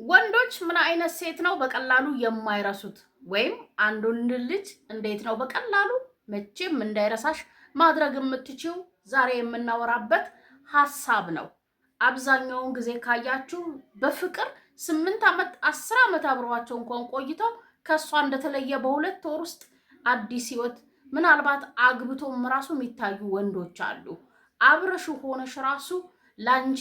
ወንዶች ምን አይነት ሴት ነው በቀላሉ የማይረሱት? ወይም አንድ ወንድ ልጅ እንዴት ነው በቀላሉ መቼም እንዳይረሳሽ ማድረግ የምትችው? ዛሬ የምናወራበት ሐሳብ ነው። አብዛኛውን ጊዜ ካያችሁ በፍቅር 8 ዓመት 10 ዓመት አብረዋቸው እንኳን ቆይተው ከሷ እንደተለየ በሁለት ወር ውስጥ አዲስ ህይወት ምናልባት አግብቶም ራሱ የሚታዩ ወንዶች አሉ። አብረሽ ሆነሽ ራሱ ላንቺ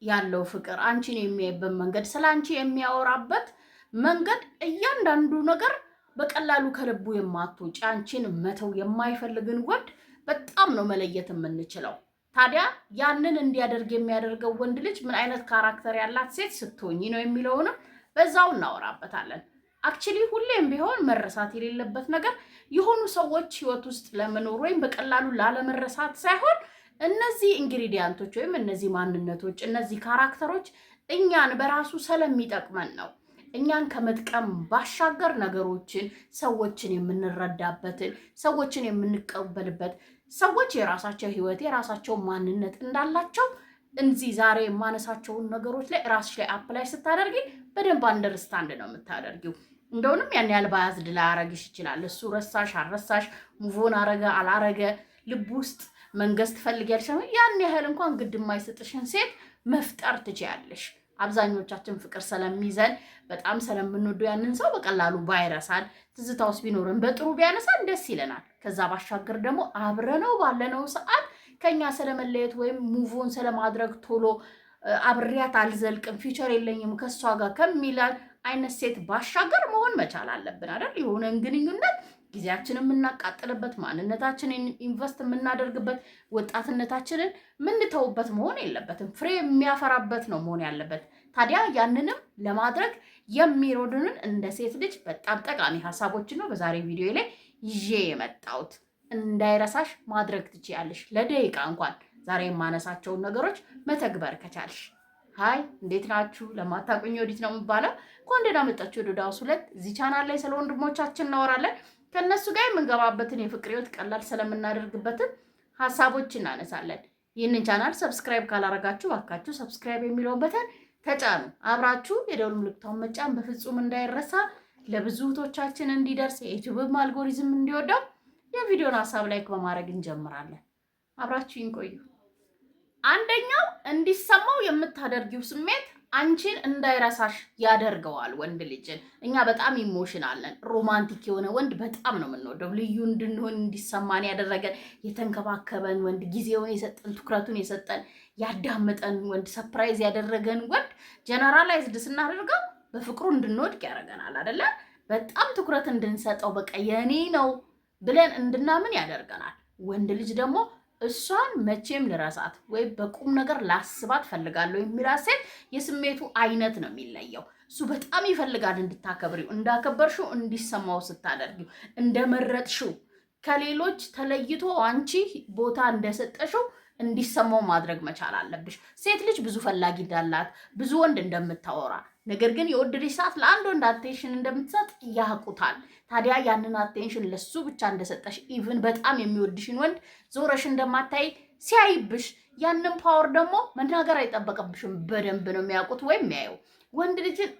ያለው ፍቅር አንቺን የሚያይበት መንገድ ስለ አንቺ የሚያወራበት መንገድ እያንዳንዱ ነገር በቀላሉ ከልቡ የማትወጪ አንቺን መተው የማይፈልግን ወንድ በጣም ነው መለየት የምንችለው። ታዲያ ያንን እንዲያደርግ የሚያደርገው ወንድ ልጅ ምን አይነት ካራክተር ያላት ሴት ስትሆኚ ነው የሚለውንም በዛው እናወራበታለን። አክቹሊ ሁሌም ቢሆን መረሳት የሌለበት ነገር የሆኑ ሰዎች ህይወት ውስጥ ለመኖር ወይም በቀላሉ ላለመረሳት ሳይሆን እነዚህ ኢንግሪዲየንቶች ወይም እነዚህ ማንነቶች እነዚህ ካራክተሮች እኛን በራሱ ስለሚጠቅመን ነው። እኛን ከመጥቀም ባሻገር ነገሮችን ሰዎችን የምንረዳበትን ሰዎችን የምንቀበልበት ሰዎች የራሳቸው ህይወት የራሳቸው ማንነት እንዳላቸው እንዚህ ዛሬ የማነሳቸውን ነገሮች ላይ ራስሽ ላይ አፕላይ ስታደርጊ በደንብ አንደርስታንድ ነው የምታደርጊው። እንደውንም ያን ያህል ባያዝድ ላያረግሽ ይችላል። እሱ ረሳሽ አልረሳሽ ሙቮን አረገ አላረገ ልብ ውስጥ መንገስ ትፈልጊያለሽ ያን ያህል እንኳን ግድ የማይሰጥሽን ሴት መፍጠር ትችያለሽ። አብዛኞቻችን ፍቅር ስለሚይዘን በጣም ስለምንወደው ያንን ሰው በቀላሉ ባይረሳን ትዝታውስ ቢኖርን በጥሩ ቢያነሳን ደስ ይለናል። ከዛ ባሻገር ደግሞ አብረነው ባለነው ሰዓት ከኛ ስለመለየት ወይም ሙቮን ስለማድረግ ቶሎ አብሬያት አልዘልቅም ፊቸር የለኝም ከሷ ጋር ከሚላል አይነት ሴት ባሻገር መሆን መቻል አለብን አይደል? የሆነን ግንኙነት ጊዜያችንን የምናቃጥልበት ማንነታችንን ኢንቨስት የምናደርግበት ወጣትነታችንን የምንተውበት መሆን የለበትም። ፍሬ የሚያፈራበት ነው መሆን ያለበት። ታዲያ ያንንም ለማድረግ የሚረዱንን እንደ ሴት ልጅ በጣም ጠቃሚ ሀሳቦችን ነው በዛሬ ቪዲዮ ላይ ይዤ የመጣሁት። እንዳይረሳሽ ማድረግ ትችያለሽ። ለደቂቃ እንኳን ዛሬ የማነሳቸውን ነገሮች መተግበር ከቻልሽ። ሃይ እንዴት ናችሁ? ለማታውቁኝ ወዲት ነው የምባለው። እንኳን ደህና መጣችሁ ወደ ዳውስ 2። እዚህ ቻናል ላይ ስለ ወንድሞቻችን እናወራለን። ከነሱ ጋር የምንገባበትን የፍቅር ህይወት ቀላል ስለምናደርግበትን ሀሳቦች እናነሳለን። ይህንን ቻናል ሰብስክራይብ ካላረጋችሁ ባካችሁ ሰብስክራይብ የሚለውን በተን ተጫኑ። አብራችሁ የደውል ምልክቱን መጫን በፍጹም እንዳይረሳ። ለብዙ እህቶቻችን እንዲደርስ የዩቲዩብ አልጎሪዝም እንዲወደው የቪዲዮን ሀሳብ ላይክ በማድረግ እንጀምራለን። አብራችሁ ይቆዩ። አንደኛው እንዲሰማው የምታደርጊው ስሜት አንቺን እንዳይረሳሽ ያደርገዋል። ወንድ ልጅን እኛ በጣም ኢሞሽናል ነን። ሮማንቲክ የሆነ ወንድ በጣም ነው የምንወደው። ልዩ እንድንሆን እንዲሰማን ያደረገን የተንከባከበን ወንድ፣ ጊዜውን የሰጠን፣ ትኩረቱን የሰጠን፣ ያዳመጠን ወንድ፣ ሰርፕራይዝ ያደረገን ወንድ ጀነራላይዝድ ስናደርገው በፍቅሩ እንድንወድቅ ያደርገናል አይደለ? በጣም ትኩረት እንድንሰጠው በቃ የኔ ነው ብለን እንድናምን ያደርገናል። ወንድ ልጅ ደግሞ እሷን መቼም ልረሳት ወይ በቁም ነገር ላስባት ፈልጋለሁ የሚላት ሴት የስሜቱ አይነት ነው የሚለየው። እሱ በጣም ይፈልጋል እንድታከብሪው፣ እንዳከበርሽው እንዲሰማው ስታደርጊው፣ እንደመረጥሽው ከሌሎች ተለይቶ አንቺ ቦታ እንደሰጠሽው እንዲሰማው ማድረግ መቻል አለብሽ። ሴት ልጅ ብዙ ፈላጊ እንዳላት ብዙ ወንድ እንደምታወራ ነገር ግን የወደደሽ ሰዓት ለአንድ ወንድ አቴንሽን እንደምትሰጥ ያውቁታል። ታዲያ ያንን አቴንሽን ለሱ ብቻ እንደሰጠሽ ኢቭን በጣም የሚወድሽን ወንድ ዞረሽ እንደማታይ ሲያይብሽ ያንን ፓወር ደግሞ መናገር አይጠበቅብሽም። በደንብ ነው የሚያውቁት ወይም የሚያየው። ወንድ ልጅን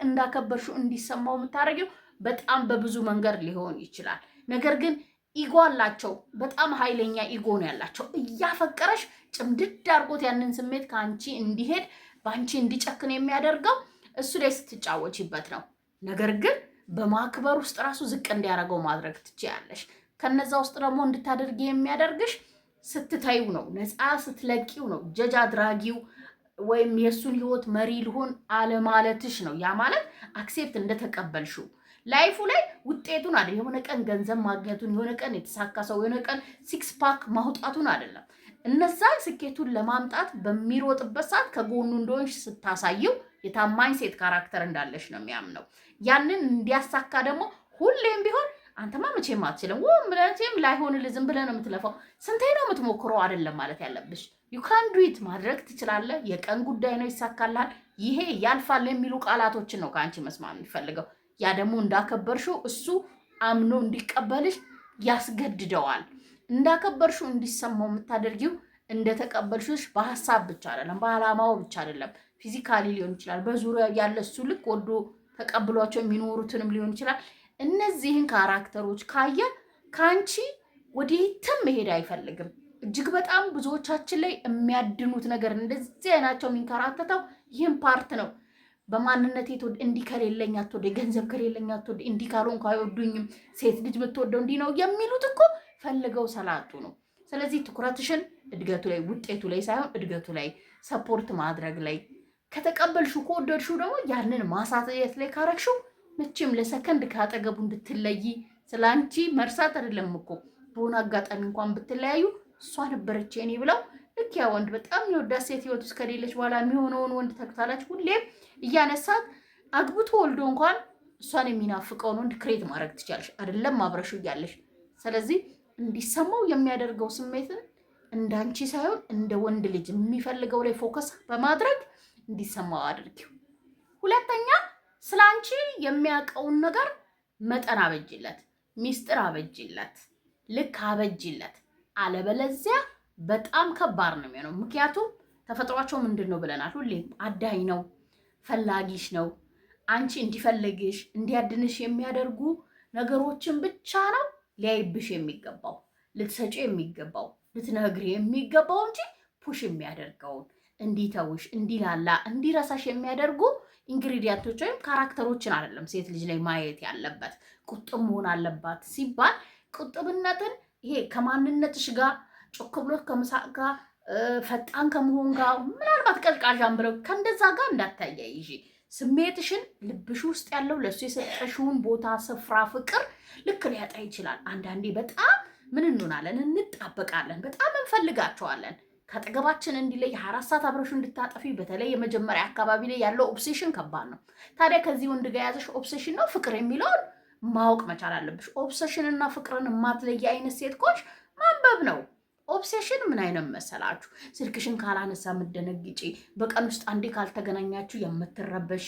እንዳከበርሽው እንዲሰማው የምታደርጊው በጣም በብዙ መንገድ ሊሆን ይችላል። ነገር ግን ኢጎ አላቸው። በጣም ኃይለኛ ኢጎ ነው ያላቸው። እያፈቀረሽ ጭምድድ አድርጎት ያንን ስሜት ከአንቺ እንዲሄድ በአንቺ እንዲጨክን የሚያደርገው እሱ ላይ ስትጫወቺበት ነው። ነገር ግን በማክበር ውስጥ ራሱ ዝቅ እንዲያደርገው ማድረግ ትችያለሽ። ከነዛ ውስጥ ደግሞ እንድታደርጊ የሚያደርግሽ ስትታዩ ነው፣ ነፃ ስትለቂው ነው። ጀጅ አድራጊው ወይም የእሱን ህይወት መሪ ልሆን አለማለትሽ ነው። ያ ማለት አክሴፕት እንደተቀበልሽው ላይፉ ላይ ውጤቱን አይደል፣ የሆነ ቀን ገንዘብ ማግኘቱን፣ የሆነ ቀን የተሳካ ሰው፣ የሆነ ቀን ሲክስ ፓክ ማውጣቱን አይደለም። እነዛ ስኬቱን ለማምጣት በሚሮጥበት ሰዓት ከጎኑ እንደሆንሽ ስታሳየው የታማኝ ሴት ካራክተር እንዳለሽ ነው የሚያምነው። ያንን እንዲያሳካ ደግሞ ሁሌም ቢሆን አንተማ መቼም አትችልም ወምለቴም ላይሆንልህ ዝም ብለህ ነው የምትለፋው፣ ስንቴ ነው የምትሞክረው አይደለም ማለት ያለብሽ። ዩ ካን ዱ ኢት፣ ማድረግ ትችላለህ፣ የቀን ጉዳይ ነው፣ ይሳካልሃል፣ ይሄ ያልፋል የሚሉ ቃላቶችን ነው ከአንቺ መስማት የሚፈልገው። ያ ደግሞ እንዳከበርሽው እሱ አምኖ እንዲቀበልሽ ያስገድደዋል። እንዳከበርሽው እንዲሰማው የምታደርጊው እንደተቀበልሽሽ በሐሳብ ብቻ አይደለም፣ በአላማው ብቻ አይደለም፣ ፊዚካሊ ሊሆን ይችላል፣ በዙሪያ ያለ እሱ ልክ ወዶ ተቀብሏቸው የሚኖሩትንም ሊሆን ይችላል። እነዚህን ካራክተሮች ካየ ከአንቺ ወዴትም መሄድ አይፈልግም። እጅግ በጣም ብዙዎቻችን ላይ የሚያድኑት ነገር እንደዚህ አይናቸው የሚንከራተተው ይህን ፓርት ነው። በማንነት እንዲህ ከሌለኝ አትወደ፣ ገንዘብ ከሌለኝ አትወደ፣ እንዲህ ካልሆንኩ አይወዱኝም፣ ሴት ልጅ የምትወደው እንዲህ ነው የሚሉት እኮ ፈልገው ስላጡ ነው። ስለዚህ ትኩረትሽን እድገቱ ላይ ውጤቱ ላይ ሳይሆን እድገቱ ላይ ሰፖርት ማድረግ ላይ ከተቀበልሽው ከወደድሽው ደግሞ ያንን ማሳየት ላይ ካረግሽው መቼም ለሰከንድ ካጠገቡ እንድትለይ ስለ አንቺ መርሳት አይደለም እኮ በሆነ አጋጣሚ እንኳን ብትለያዩ እሷ ነበረች የኔ ብለው ልክ ያ ወንድ በጣም የወዳት ሴት ህይወት ውስጥ ከሌለች በኋላ የሚሆነውን ወንድ ተክታላች ሁሌም እያነሳት አግብቶ ወልዶ እንኳን እሷን የሚናፍቀውን ወንድ ክሬት ማድረግ ትችላለሽ፣ አይደለም አብረሹ እያለሽ። ስለዚህ እንዲሰማው የሚያደርገው ስሜትን እንዳንቺ ሳይሆን እንደ ወንድ ልጅ የሚፈልገው ላይ ፎከስ በማድረግ እንዲሰማው አድርጊው። ሁለተኛ ስለ አንቺ የሚያውቀውን ነገር መጠን አበጅለት፣ ሚስጥር አበጅለት፣ ልክ አበጅለት። አለበለዚያ በጣም ከባድ ነው የሚሆነው። ምክንያቱም ተፈጥሯቸው ምንድን ነው ብለናል? ሁሌም አዳኝ ነው፣ ፈላጊሽ ነው። አንቺ እንዲፈልግሽ እንዲያድንሽ የሚያደርጉ ነገሮችን ብቻ ነው ሊያይብሽ የሚገባው፣ ልትሰጪ የሚገባው፣ ልትነግሪ የሚገባው እንጂ ፑሽ የሚያደርገውን እንዲተውሽ፣ እንዲላላ፣ እንዲረሳሽ የሚያደርጉ ኢንግሪዲየንቶች ወይም ካራክተሮችን አይደለም ሴት ልጅ ላይ ማየት ያለበት። ቁጥብ መሆን አለባት ሲባል ቁጥብነትን ይሄ ከማንነትሽ ጋር ጮክ ብሎ ከምሳቅ ጋር ፈጣን ከመሆን ጋር ምናልባት ቀዝቃዣም ብለው ከእንደዛ ጋር እንዳታያይዥ። ስሜትሽን ልብሽ ውስጥ ያለው ለሱ የሰጠሽውን ቦታ፣ ስፍራ፣ ፍቅር ልክ ሊያጣ ይችላል። አንዳንዴ በጣም ምን እንሆናለን? እንጣበቃለን፣ በጣም እንፈልጋቸዋለን። ከአጠገባችን እንዲለይ 24 ሰዓት አብረሹ እንድታጠፊ፣ በተለይ የመጀመሪያ አካባቢ ላይ ያለው ኦብሴሽን ከባድ ነው። ታዲያ ከዚህ ወንድ ጋር የያዘሽ ኦብሴሽን ነው ፍቅር የሚለውን ማወቅ መቻል አለብሽ። ኦብሴሽን እና ፍቅርን የማትለይ አይነት ሴት ኮች ማንበብ ነው። ኦብሴሽን ምን አይነት መሰላችሁ? ስልክሽን ካላነሳ የምትደነግጪ፣ በቀን ውስጥ አንዴ ካልተገናኛችሁ የምትረበሺ፣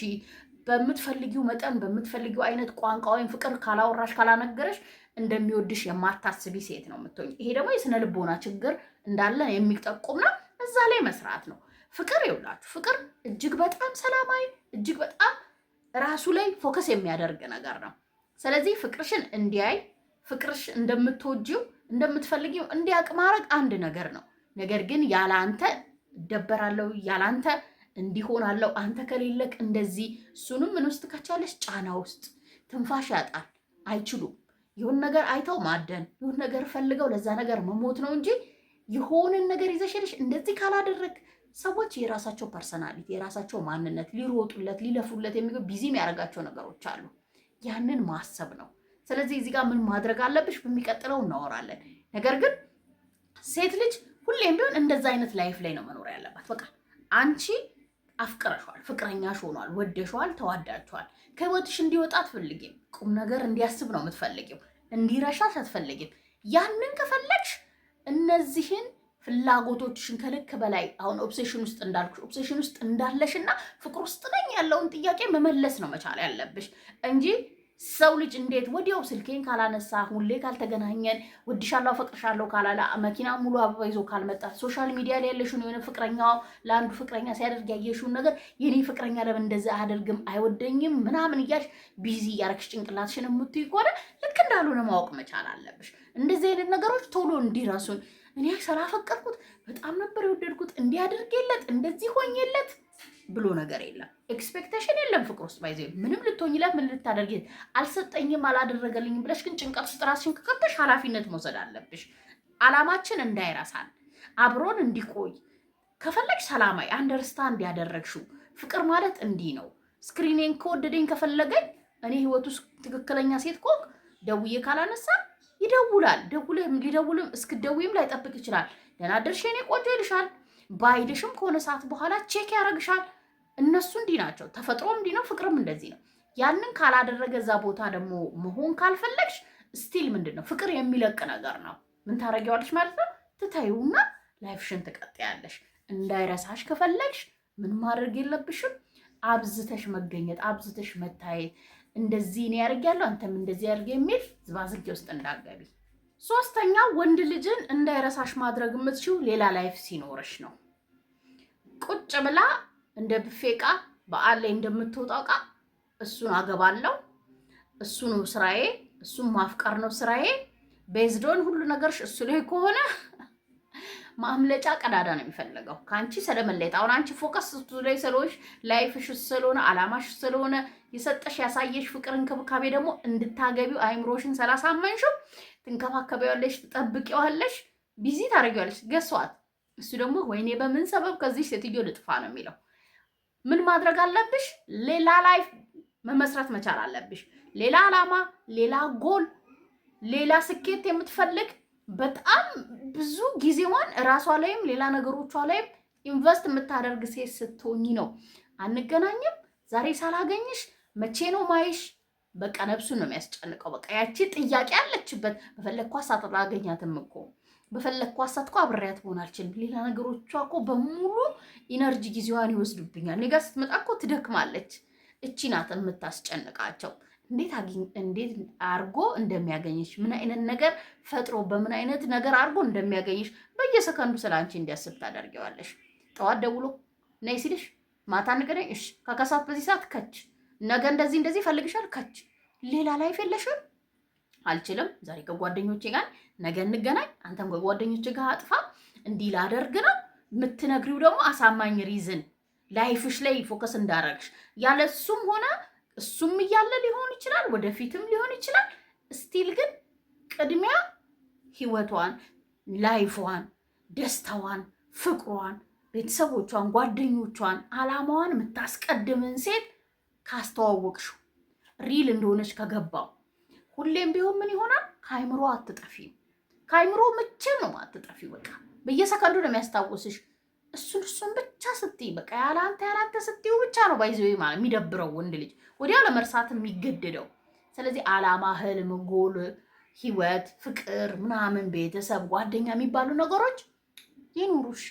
በምትፈልጊው መጠን በምትፈልጊው አይነት ቋንቋ ወይም ፍቅር ካላወራሽ ካላነገረሽ እንደሚወድሽ የማታስቢ ሴት ነው የምትሆኝ። ይሄ ደግሞ የስነ ልቦና ችግር እንዳለ የሚጠቁም ነው። እዛ ላይ መስራት ነው። ፍቅር ይውላችሁ፣ ፍቅር እጅግ በጣም ሰላማዊ፣ እጅግ በጣም ራሱ ላይ ፎከስ የሚያደርግ ነገር ነው። ስለዚህ ፍቅርሽን እንዲያይ፣ ፍቅርሽ እንደምትወጂው እንደምትፈልጊው እንዲያውቅ ማድረግ አንድ ነገር ነው። ነገር ግን ያላንተ እደበራለሁ፣ ያላንተ እንዲሆናለሁ፣ አንተ ከሌለክ እንደዚህ፣ እሱንም ምን ውስጥ ከቻለሽ ጫና ውስጥ ትንፋሽ ያጣል። አይችሉም። ይሁን ነገር አይተው ማደን፣ ይሁን ነገር ፈልገው ለዛ ነገር መሞት ነው እንጂ የሆንን ነገር ይዘሽልሽ እንደዚህ ካላደረግ ሰዎች የራሳቸው ፐርሰናሊቲ የራሳቸው ማንነት ሊሮጡለት ሊለፉለት ቢዚ የሚያደርጋቸው ነገሮች አሉ። ያንን ማሰብ ነው። ስለዚህ እዚህ ጋር ምን ማድረግ አለብሽ በሚቀጥለው እናወራለን። ነገር ግን ሴት ልጅ ሁሌም ቢሆን እንደዛ አይነት ላይፍ ላይ ነው መኖር ያለባት። በቃ አንቺ አፍቅረሽዋል፣ ፍቅረኛሽ ሆኗል፣ ወደሽዋል፣ ተዋዳችኋል። ከህይወትሽ እንዲወጣ አትፈልጊም። ቁም ነገር እንዲያስብ ነው የምትፈልጊው፣ እንዲረሻሽ አትፈልጊም። ያንን ከፈለግሽ እነዚህን ፍላጎቶችሽን ከልክ በላይ አሁን ኦብሴሽን ውስጥ እንዳልኩሽ ኦብሴሽን ውስጥ እንዳለሽና ፍቅር ውስጥ ነኝ ያለውን ጥያቄ መመለስ ነው መቻል ያለብሽ እንጂ ሰው ልጅ እንዴት ወዲያው ስልኬን ካላነሳ፣ ሁሌ ካልተገናኘን፣ ወድሻለሁ አፈቅርሻለሁ ካላላ፣ መኪና ሙሉ አበባ ይዞ ካልመጣ፣ ሶሻል ሚዲያ ላይ ያለሽውን የሆነ ፍቅረኛው ለአንዱ ፍቅረኛ ሲያደርግ ያየሽውን ነገር የኔ ፍቅረኛ ለምን እንደዚህ አያደርግም አይወደኝም ምናምን እያልሽ ቢዚ እያረግሽ ጭንቅላትሽን የምትይ ከሆነ ልክ እንዳልሆነ ማወቅ መቻል አለብሽ። እንደዚህ አይነት ነገሮች ቶሎ እንዲረሱን። እኔ ስላፈቀርኩት በጣም ነበር የወደድኩት እንዲያደርግለት እንደዚህ ሆኝለት ብሎ ነገር የለም። ኤክስፔክቴሽን የለም ፍቅር ውስጥ ባይዘ ምንም ልትሆኝለት ምን ልታደርጊ አልሰጠኝም አላደረገልኝም ብለሽ ግን ጭንቀት ውስጥ ራስሽን ከከበሽ ኃላፊነት መውሰድ አለብሽ። አላማችን እንዳይረሳን አብሮን እንዲቆይ ከፈለግሽ ሰላማዊ አንደርስታንድ ያደረግሽው ፍቅር ማለት እንዲህ ነው። ስክሪኔን ከወደደኝ ከፈለገኝ እኔ ህይወት ውስጥ ትክክለኛ ሴት ኮክ ደውዬ ካላነሳ ይደውላል። ሊደውልም እስክትደውይም ላይጠብቅ ይችላል። ደህና አደርሽ የኔ ቆንጆ ይልሻል። ባይልሽም ከሆነ ሰዓት በኋላ ቼክ ያደርግሻል። እነሱ እንዲህ ናቸው። ተፈጥሮ እንዲህ ነው። ፍቅርም እንደዚህ ነው። ያንን ካላደረገ እዛ ቦታ ደግሞ መሆን ካልፈለግሽ ስቲል ምንድን ነው ፍቅር የሚለቅ ነገር ነው። ምን ታደርጊዋለሽ ማለት ነው? ትታዩና ላይፍሽን ትቀጥያለሽ። እንዳይረሳሽ ከፈለግሽ ምን ማድረግ የለብሽም አብዝተሽ መገኘት፣ አብዝተሽ መታየት። እንደዚህ እኔ ያደርጊያለሁ አንተም እንደዚህ ያደርግ የሚል ዝባዝጌ ውስጥ እንዳገቢ። ሶስተኛ ወንድ ልጅን እንዳይረሳሽ ማድረግ የምትችው ሌላ ላይፍ ሲኖርሽ ነው። ቁጭ ብላ እንደ ብፌቃ በዓል ላይ እንደምትወጣው ዕቃ እሱን አገባለሁ። እሱ ነው ስራዬ። እሱን ማፍቀር ነው ስራዬ። ቤዝዶን ሁሉ ነገርሽ እሱ ላይ ከሆነ ማምለጫ ቀዳዳ ነው የሚፈልገው ከአንቺ ስለመለየት። አሁን አንቺ ፎከስ ላይ ስለሆንሽ ላይፍሽ ስለሆነ አላማሽ ስለሆነ የሰጠሽ ያሳየሽ ፍቅር እንክብካቤ ደግሞ እንድታገቢው አይምሮሽን ስላሳመንሽው ትንከባከቢዋለሽ፣ ትጠብቂዋለሽ፣ ቢዚ ታደርጊዋለሽ። ገሷት እሱ ደግሞ ወይኔ በምን ሰበብ ከዚህ ሴትዮ ልጥፋ ነው የሚለው። ምን ማድረግ አለብሽ? ሌላ ላይፍ መመስረት መቻል አለብሽ። ሌላ አላማ፣ ሌላ ጎል፣ ሌላ ስኬት የምትፈልግ በጣም ብዙ ጊዜዋን እራሷ ላይም ሌላ ነገሮቿ ላይም ኢንቨስት የምታደርግ ሴት ስትሆኚ ነው። አንገናኝም፣ ዛሬ ሳላገኝሽ መቼ ነው ማይሽ? በቃ ነፍሱን ነው የሚያስጨንቀው። በቃ ያቺ ጥያቄ አለችበት። በፈለግኳት ሰዓት አላገኛትም እኮ በፈለግኳት ሰዓት እኮ አብሬያት መሆን አልችልም። ሌላ ነገሮቿ እኮ በሙሉ ኢነርጂ ጊዜዋን ይወስዱብኛል። እኔ ጋር ስትመጣ እኮ ትደክማለች። እቺ ናት የምታስጨንቃቸው። እንዴት አርጎ እንደሚያገኝሽ ምን አይነት ነገር ፈጥሮ በምን አይነት ነገር አርጎ እንደሚያገኝሽ በየሰከንዱ ስለ አንቺ እንዲያስብ ታደርጊዋለሽ። ጠዋት ደውሎ ነይ ሲልሽ ማታ እንገናኝ፣ እሺ ከከሳት በዚህ ሰዓት ከች፣ ነገ እንደዚህ ፈልግሻል ከች። ሌላ ላይፍ የለሽም። አልችልም፣ ዛሬ ከጓደኞቼ ጋር ነገ እንገናኝ፣ አንተም ከጓደኞቼ ጋር አጥፋ፣ እንዲህ ላደርግ ነው የምትነግሪው ደግሞ አሳማኝ ሪዝን ላይፍሽ ላይ ፎከስ እንዳረግሽ ያለሱም ሆነ እሱም እያለ ሊሆን ይችላል፣ ወደፊትም ሊሆን ይችላል። ስቲል ግን ቅድሚያ ህይወቷን፣ ላይፏን፣ ደስታዋን፣ ፍቅሯን፣ ቤተሰቦቿን፣ ጓደኞቿን፣ አላማዋን የምታስቀድምን ሴት ካስተዋወቅሽው ሪል እንደሆነች ከገባው ሁሌም ቢሆን ምን ይሆናል? ከአይምሮ አትጠፊም። ከአይምሮ መቼም ነው አትጠፊ። በቃ በየሰከንዱ ነው የሚያስታውስሽ። እሱን ብቻ ስትይ በቃ ያላንተ ስትይው ብቻ ነው ባይዘው ማለት የሚደብረው ወንድ ልጅ ወዲያው ለመርሳት የሚገደደው። ስለዚህ አላማ፣ ህልም፣ ጎል፣ ህይወት፣ ፍቅር ምናምን ቤተሰብ፣ ጓደኛ የሚባሉ ነገሮች ይኑሩሽ።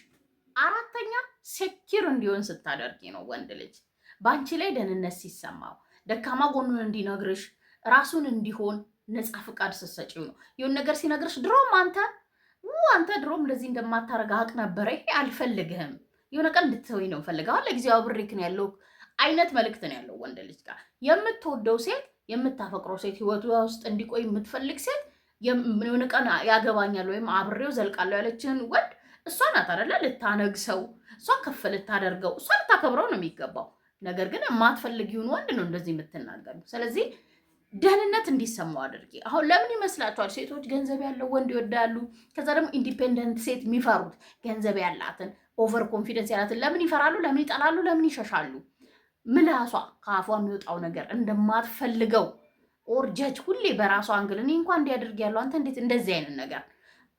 አራተኛ ሴኪር እንዲሆን ስታደርጊ ነው ወንድ ልጅ በአንቺ ላይ ደህንነት ሲሰማው ደካማ ጎኑን እንዲነግርሽ ራሱን እንዲሆን ነፃ ፍቃድ ስትሰጪው ነው። ይሁን ነገር ሲነግርሽ ድሮም አንተ ድሮም እንደዚህ እንደማታረጋ አውቅ ነበረ፣ ይሄ አልፈልግህም፣ የሆነ ቀን እንድትተወኝ ነው ፈልገው ለጊዜው አብሬክ ነው ያለው አይነት መልእክት ነው ያለው ወንድ ልጅ ጋር። የምትወደው ሴት የምታፈቅረው ሴት ህይወቱ ውስጥ እንዲቆይ የምትፈልግ ሴት የሆነ ቀን ያገባኛል ወይም አብሬው ዘልቃለሁ ያለችን ወንድ እሷ ናት አይደለ ልታነግሰው፣ እሷ ከፍ ልታደርገው፣ እሷ ልታከብረው ነው የሚገባው። ነገር ግን የማትፈልጊውን ወንድ ነው እንደዚህ የምትናገሩ። ስለዚህ ደህንነት እንዲሰማው አድርጊ። አሁን ለምን ይመስላችኋል ሴቶች ገንዘብ ያለው ወንድ ይወዳሉ? ከዛ ደግሞ ኢንዲፔንደንት ሴት የሚፈሩት ገንዘብ ያላትን ኦቨር ኮንፊደንስ ያላትን ለምን ይፈራሉ? ለምን ይጠላሉ? ለምን ይሸሻሉ? ምላሷ ከአፏ የሚወጣው ነገር እንደማትፈልገው ኦር ጀጅ ሁሌ በራሷ አንግል እኔ እንኳን እንዲያደርግ ያለው አንተ እንዴት እንደዚህ አይነት ነገር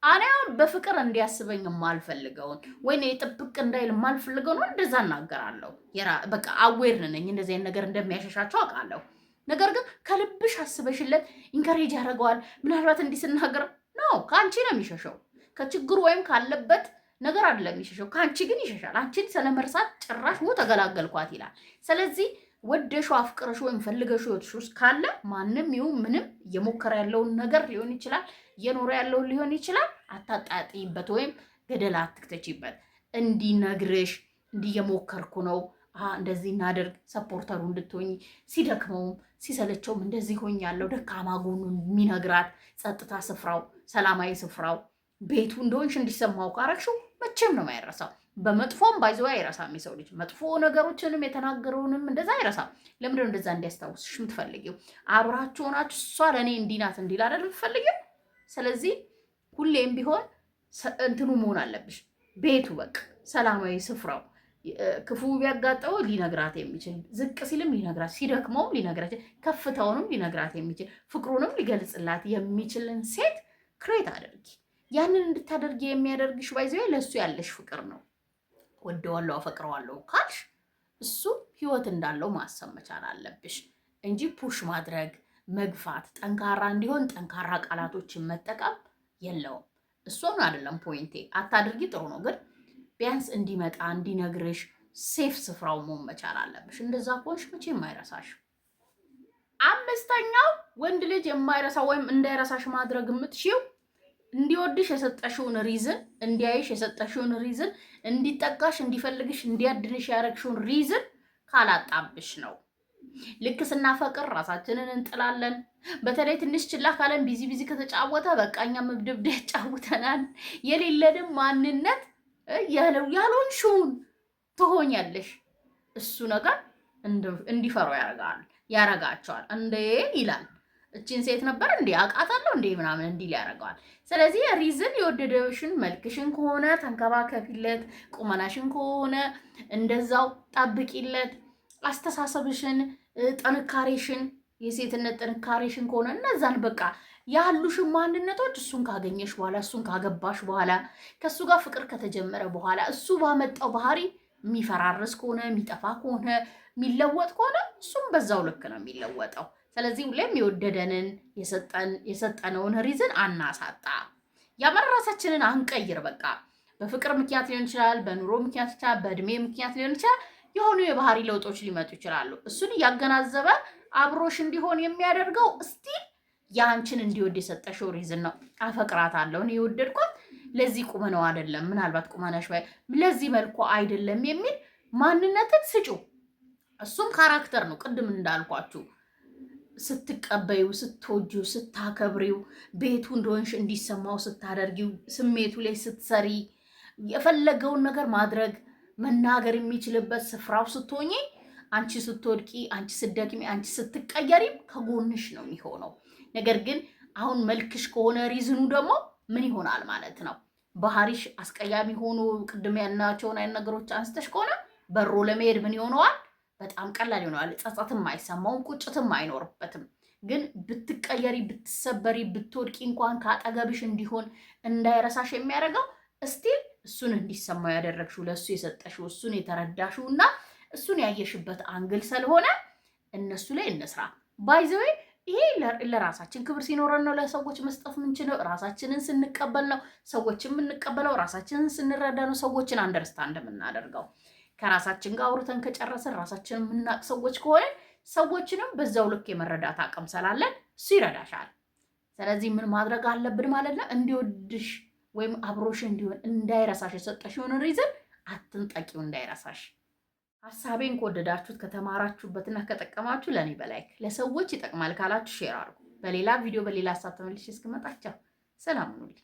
እኔ አሁን በፍቅር እንዲያስበኝ የማልፈልገውን ወይ ጥብቅ እንዳይል የማልፈልገውን እንደዛ እናገራለሁ። በቃ አዌር ነኝ እንደዚህ አይነት ነገር እንደሚያሸሻቸው አውቃለሁ። ነገር ግን ከልብሽ አስበሽለት ኢንከሬጅ ያደርገዋል። ምናልባት እንዲህ ስናገር ነው ከአንቺ ነው የሚሸሸው። ከችግሩ ወይም ካለበት ነገር አይደለም የሚሸሸው፣ ከአንቺ ግን ይሸሻል። አንቺን ስለመርሳት ጭራሽ ተገላገልኳት ይላል። ስለዚህ ወደሽው አፍቅረሽው ወይም ፈልገሽው ህይወትሽ ውስጥ ካለ ማንም ይሁን ምንም እየሞከረ ያለውን ነገር ሊሆን ይችላል፣ እየኖረ ያለውን ሊሆን ይችላል። አታጣጥይበት ወይም ገደል አትክተቺበት። እንዲነግርሽ እንዲህ እየሞከርኩ ነው፣ እንደዚህ እናደርግ፣ ሰፖርተሩ እንድትሆኝ፣ ሲደክመውም ሲሰለቸውም እንደዚህ ሆኛለሁ፣ ደካማ ጎኑን የሚነግራት ጸጥታ ስፍራው፣ ሰላማዊ ስፍራው፣ ቤቱ እንደሆንሽ እንዲሰማው ካረግሽው መቼም ነው የማይረሳው። በመጥፎም ባይዘው አይረሳም። የሰው ልጅ መጥፎ ነገሮችንም የተናገረውንም እንደዛ አይረሳም። ለምንድነው እንደዛ እንዲያስታውስሽ የምትፈልጊው? አብራችሁ ሆናችሁ እሷ ለእኔ እንዲህ ናት እንዲል አይደል የምትፈልጊው? ስለዚህ ሁሌም ቢሆን እንትኑ መሆን አለብሽ ቤቱ፣ በቃ ሰላማዊ ስፍራው፣ ክፉ ቢያጋጠው ሊነግራት የሚችል ዝቅ ሲልም ሊነግራት፣ ሲደክመውም ሊነግራት፣ ከፍታውንም ሊነግራት የሚችል ፍቅሩንም ሊገልጽላት የሚችልን ሴት ክሬት አድርጊ። ያንን እንድታደርጊ የሚያደርግሽ ባይዘው ለእሱ ያለሽ ፍቅር ነው። ወደዋለሁ አፈቅረዋለሁ ካልሽ እሱ ህይወት እንዳለው ማሰብ መቻል አለብሽ እንጂ ፑሽ ማድረግ፣ መግፋት፣ ጠንካራ እንዲሆን ጠንካራ ቃላቶችን መጠቀም የለውም። እሱም አይደለም ፖይንቴ። አታድርጊ ጥሩ ነው፣ ግን ቢያንስ እንዲመጣ እንዲነግርሽ ሴፍ ስፍራው መሆን መቻል አለብሽ። እንደዛ ከሆንሽ መቼም የማይረሳሽ። አምስተኛው ወንድ ልጅ የማይረሳ ወይም እንዳይረሳሽ ማድረግ የምትችይው እንዲወድሽ የሰጠሽውን ሪዝን፣ እንዲያይሽ የሰጠሽውን ሪዝን፣ እንዲጠጋሽ፣ እንዲፈልግሽ፣ እንዲያድንሽ ያደረግሽውን ሪዝን ካላጣብሽ ነው። ልክ ስናፈቅር ራሳችንን እንጥላለን። በተለይ ትንሽ ችላ ካለን ቢዚ ቢዚ ከተጫወተ በቃ እኛም እብድብድ ያጫውተናል። የሌለንም ማንነት ያልሆንሽውን ትሆኛለሽ። እሱ ነገር እንዲፈሩ ያረጋቸዋል። እንዴ ይላል እቺን ሴት ነበር እንዴ አውቃታለሁ እንዴ ምናምን እንዲል ያደርገዋል። ስለዚህ ሪዝን የወደደሽን መልክሽን ከሆነ ተንከባከቢለት፣ ቁመናሽን ከሆነ እንደዛው ጠብቂለት፣ አስተሳሰብሽን፣ ጥንካሬሽን፣ የሴትነት ጥንካሬሽን ከሆነ እነዛን በቃ ያሉሽን ማንነቶች እሱን ካገኘሽ በኋላ እሱን ካገባሽ በኋላ ከእሱ ጋር ፍቅር ከተጀመረ በኋላ እሱ ባመጣው ባህሪ የሚፈራርስ ከሆነ የሚጠፋ ከሆነ የሚለወጥ ከሆነ እሱም በዛው ልክ ነው የሚለወጠው። ስለዚህ ሁሌም የወደደንን የሰጠነውን ሪዝን አናሳጣ። ያመራ ራሳችንን አንቀይር። በቃ በፍቅር ምክንያት ሊሆን ይችላል፣ በኑሮ ምክንያት ይችላል፣ በእድሜ ምክንያት ሊሆን ይችላል። የሆኑ የባህሪ ለውጦች ሊመጡ ይችላሉ። እሱን እያገናዘበ አብሮሽ እንዲሆን የሚያደርገው እስቲል የአንቺን እንዲወድ የሰጠሽው ሪዝን ነው። አፈቅራታለሁ እኔ የወደድኳት ለዚህ ቁመናው አይደለም፣ ምናልባት ቁመናሽ ለዚህ መልኩ አይደለም የሚል ማንነትን ስጩ። እሱም ካራክተር ነው። ቅድም እንዳልኳችሁ ስትቀበዩ፣ ስትወጂው፣ ስታከብሪው፣ ቤቱ እንደሆንሽ እንዲሰማው ስታደርጊው፣ ስሜቱ ላይ ስትሰሪ፣ የፈለገውን ነገር ማድረግ መናገር የሚችልበት ስፍራው ስትሆኚ፣ አንቺ ስትወድቂ፣ አንቺ ስትደክሚ፣ አንቺ ስትቀየሪም ከጎንሽ ነው የሚሆነው። ነገር ግን አሁን መልክሽ ከሆነ ሪዝኑ ደግሞ ምን ይሆናል ማለት ነው? ባህሪሽ አስቀያሚ ሆኖ ቅድም ያልናቸውን አይነት ነገሮች አንስተሽ ከሆነ በሮ ለመሄድ ምን ይሆነዋል? በጣም ቀላል ይሆናል። ጸጸትም አይሰማውም፣ ቁጭትም አይኖርበትም። ግን ብትቀየሪ፣ ብትሰበሪ፣ ብትወድቂ እንኳን ከአጠገብሽ እንዲሆን እንዳይረሳሽ የሚያደርገው እስቲል እሱን እንዲሰማው ያደረግሽው ለእሱ የሰጠሽው እሱን የተረዳሽው እና እሱን ያየሽበት አንግል ስለሆነ እነሱ ላይ እንስራ። ባይዘዌ ይሄ ለራሳችን ክብር ሲኖረን ነው ለሰዎች መስጠት የምንችለው። ራሳችንን ስንቀበል ነው ሰዎችን የምንቀበለው። ራሳችንን ስንረዳ ነው ሰዎችን አንደርስታንድ የምናደርገው። ከራሳችን ጋር አውርተን ከጨረስን ራሳችንን የምናውቅ ሰዎች ከሆነ ሰዎችንም በዛው ልክ የመረዳት አቅም ስላለን እሱ ይረዳሻል። ስለዚህ ምን ማድረግ አለብን ማለት ነው? እንዲወድሽ ወይም አብሮሽ እንዲሆን እንዳይረሳሽ የሰጠሽውን ሪዝን አትንጠቂው፣ እንዳይረሳሽ። ሀሳቤን ከወደዳችሁት ከተማራችሁበትና ከጠቀማችሁ ለእኔ በላይክ ለሰዎች ይጠቅማል ካላችሁ ሼር አድርጉ። በሌላ ቪዲዮ በሌላ ሀሳብ ተመልሼ እስክመጣችሁ ሰላም ሁኑልኝ።